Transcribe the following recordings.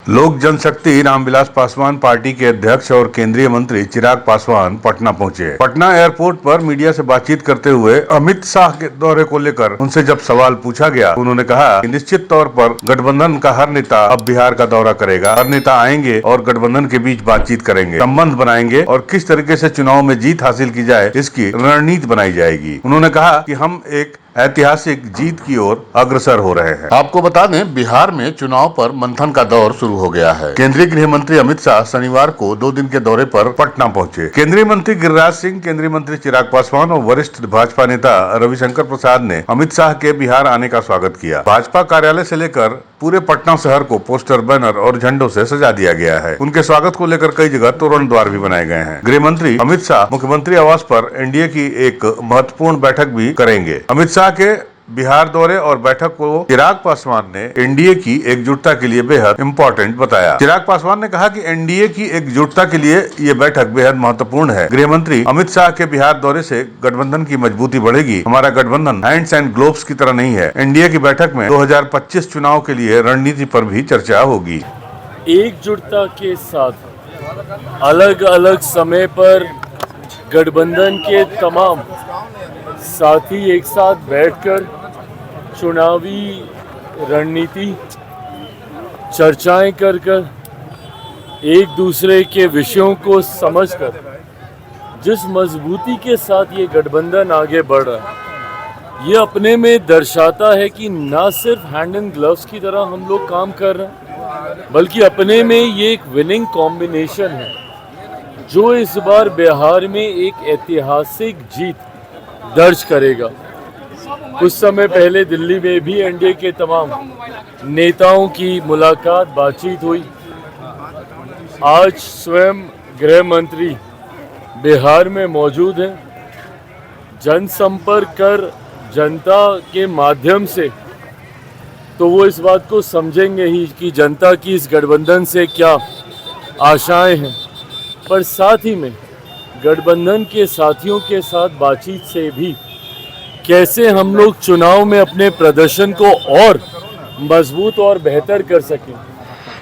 लोक जनशक्ति रामविलास पासवान पार्टी के अध्यक्ष और केंद्रीय मंत्री चिराग पासवान पटना पहुंचे। पटना एयरपोर्ट पर मीडिया से बातचीत करते हुए अमित शाह के दौरे को लेकर उनसे जब सवाल पूछा गया, उन्होंने कहा कि निश्चित तौर पर गठबंधन का हर नेता अब बिहार का दौरा करेगा। हर नेता आएंगे और गठबंधन के बीच बातचीत करेंगे, संबंध बनाएंगे और किस तरीके से चुनाव में जीत हासिल की जाए इसकी रणनीति बनाई जाएगी। उन्होंने कहा कि हम एक ऐतिहासिक जीत की ओर अग्रसर हो रहे हैं। आपको बता दें, बिहार में चुनाव पर मंथन का दौर शुरू हो गया है। केंद्रीय गृह मंत्री अमित शाह शनिवार को 2 दिन के दौरे पर पटना पहुंचे। केंद्रीय मंत्री गिरिराज सिंह, केंद्रीय मंत्री चिराग पासवान और वरिष्ठ भाजपा नेता रविशंकर प्रसाद ने अमित शाह के बिहार आने का स्वागत किया। भाजपा कार्यालय से लेकर पूरे पटना शहर को पोस्टर, बैनर और झंडों से सजा दिया गया है। उनके स्वागत को लेकर कई जगह तोरण द्वार भी बनाए गए हैं। गृह मंत्री अमित शाह मुख्यमंत्री आवास पर एनडीए की एक महत्वपूर्ण बैठक भी करेंगे। अमित शाह के बिहार दौरे और बैठक को चिराग पासवान ने एनडीए की एकजुटता के लिए बेहद इम्पोर्टेंट बताया। चिराग पासवान ने कहा कि एनडीए की एकजुटता के लिए ये बैठक बेहद महत्वपूर्ण है। गृह मंत्री अमित शाह के बिहार दौरे से गठबंधन की मजबूती बढ़ेगी। हमारा गठबंधन हैंड्स एंड ग्लोव्स की तरह नहीं है। एनडीए की बैठक में 2025 चुनाव के लिए रणनीति पर भी चर्चा होगी। एकजुटता के साथ अलग अलग समय पर गठबंधन के तमाम साथी एक साथ बैठकर चुनावी रणनीति चर्चाएं कर एक दूसरे के विषयों को समझकर जिस मजबूती के साथ ये गठबंधन आगे बढ़ रहा है, ये अपने में दर्शाता है कि ना सिर्फ हैंड एंड ग्लव्स की तरह हम लोग काम कर रहे हैं, बल्कि अपने में ये एक विनिंग कॉम्बिनेशन है जो इस बार बिहार में एक ऐतिहासिक जीत दर्ज करेगा। कुछ समय पहले दिल्ली में भी एनडीए के तमाम नेताओं की मुलाकात, बातचीत हुई। आज स्वयं गृह मंत्री बिहार में मौजूद हैं। जनसंपर्क कर जनता के माध्यम से तो वो इस बात को समझेंगे ही कि जनता की इस गठबंधन से क्या आशाएं हैं, पर साथ ही में गठबंधन के साथियों के साथ बातचीत से भी कैसे हम लोग चुनाव में अपने प्रदर्शन को और मजबूत और बेहतर कर सकें,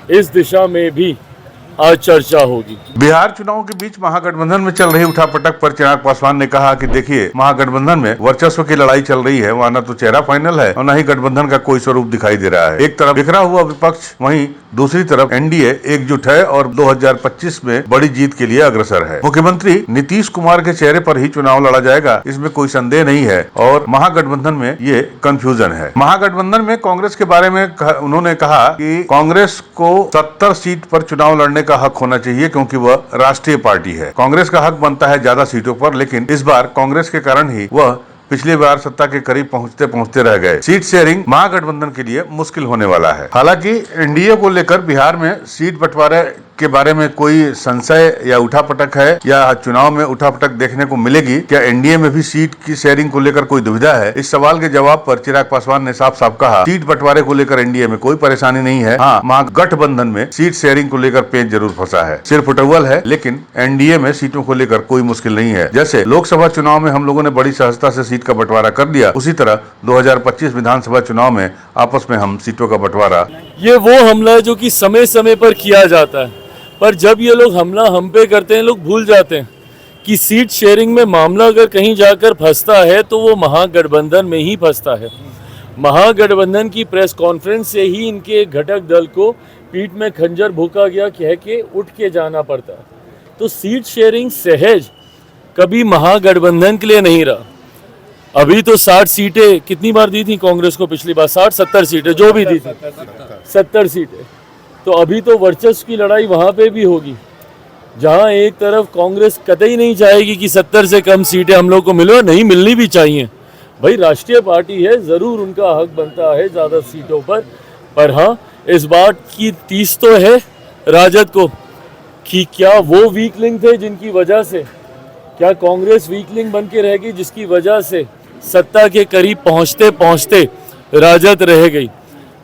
इस दिशा में भी आज चर्चा होगी। बिहार चुनाव के बीच महागठबंधन में चल रही उठापटक पर चिराग पासवान ने कहा कि देखिए, महागठबंधन में वर्चस्व की लड़ाई चल रही है। वहाँ न तो चेहरा फाइनल है और न ही गठबंधन का कोई स्वरूप दिखाई दे रहा है। एक तरफ बिखरा हुआ विपक्ष, वहीं दूसरी तरफ एनडीए एकजुट है और 2025 में बड़ी जीत के लिए अग्रसर है। मुख्यमंत्री नीतीश कुमार के चेहरे पर ही चुनाव लड़ा जाएगा, इसमें कोई संदेह नहीं है। और महागठबंधन में ये कंफ्यूजन है। महागठबंधन में कांग्रेस के बारे में उन्होंने कहा कि कांग्रेस को 70 सीट पर चुनाव लड़ने का हक होना चाहिए, क्योंकि वह राष्ट्रीय पार्टी है। कांग्रेस का हक बनता है ज्यादा सीटों पर, लेकिन इस बार कांग्रेस के कारण ही वह पिछली बार सत्ता के करीब पहुंचते पहुंचते रह गए। सीट शेयरिंग महागठबंधन के लिए मुश्किल होने वाला है। हालांकि एनडीए को लेकर बिहार में सीट बंटवारे के बारे में कोई संशय या उठापटक है या चुनाव में उठापटक देखने को मिलेगी? क्या एनडीए में भी सीट की शेयरिंग को लेकर कोई दुविधा है? इस सवाल के जवाब पर चिराग पासवान ने साफ साफ कहा, सीट बंटवारे को लेकर एनडीए में कोई परेशानी नहीं है। हाँ, महागठबंधन में सीट शेयरिंग को लेकर पेच जरूर फंसा है, सिर्फ उटव्वल है, लेकिन एनडीए में सीटों को लेकर कोई मुश्किल नहीं है। जैसे लोकसभा चुनाव में हम लोगों ने बड़ी सहजता से सीट का बंटवारा कर दिया, उसी तरह 2025 विधानसभा चुनाव में आपस में हम सीटों का बंटवारा। ये वो हमला है जो कि समय समय पर किया जाता है, पर जब ये लोग हमला हम पे करते हैं, लोग भूल जाते हैं कि सीट शेयरिंग में मामला अगर कहीं जाकर फंसता है तो वो महागठबंधन में ही फंसता है। महागठबंधन की प्रेस कॉन्फ्रेंस से ही इनके घटक दल को पीठ में खंजर भोंका गया, कह के उठ के जाना पड़ता है। तो सीट शेयरिंग सहज कभी महागठबंधन के लिए नहीं रहा। अभी तो 60 सीटें कितनी बार दी थी कांग्रेस को पिछली बार? 60-70 सीटें जो भी दी थी, 70 सीटें। तो अभी तो वर्चस्व की लड़ाई वहाँ पे भी होगी, जहाँ एक तरफ कांग्रेस कतई नहीं चाहेगी कि 70 से कम सीटें हम लोग को मिले, नहीं मिलनी भी चाहिए। भाई राष्ट्रीय पार्टी है, ज़रूर उनका हक बनता है ज़्यादा सीटों पर हाँ, इस बात की तीस तो है राजद को कि क्या वो वीक लिंक थे जिनकी वजह से, क्या कांग्रेस वीक लिंक बन के रह गई जिसकी वजह से सत्ता के करीब पहुँचते पहुँचते राजद रह गई?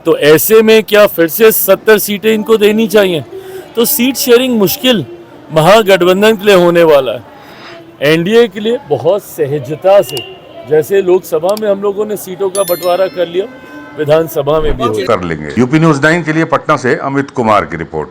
तो ऐसे में क्या फिर से 70 सीटें इनको देनी चाहिए? तो सीट शेयरिंग मुश्किल महागठबंधन के लिए होने वाला है। एनडीए के लिए बहुत सहजता से, जैसे लोकसभा में हम लोगों ने सीटों का बंटवारा कर लिया, विधानसभा में भी होगी। कर लेंगे। यूपी न्यूज़ 9 के लिए पटना से अमित कुमार की रिपोर्ट।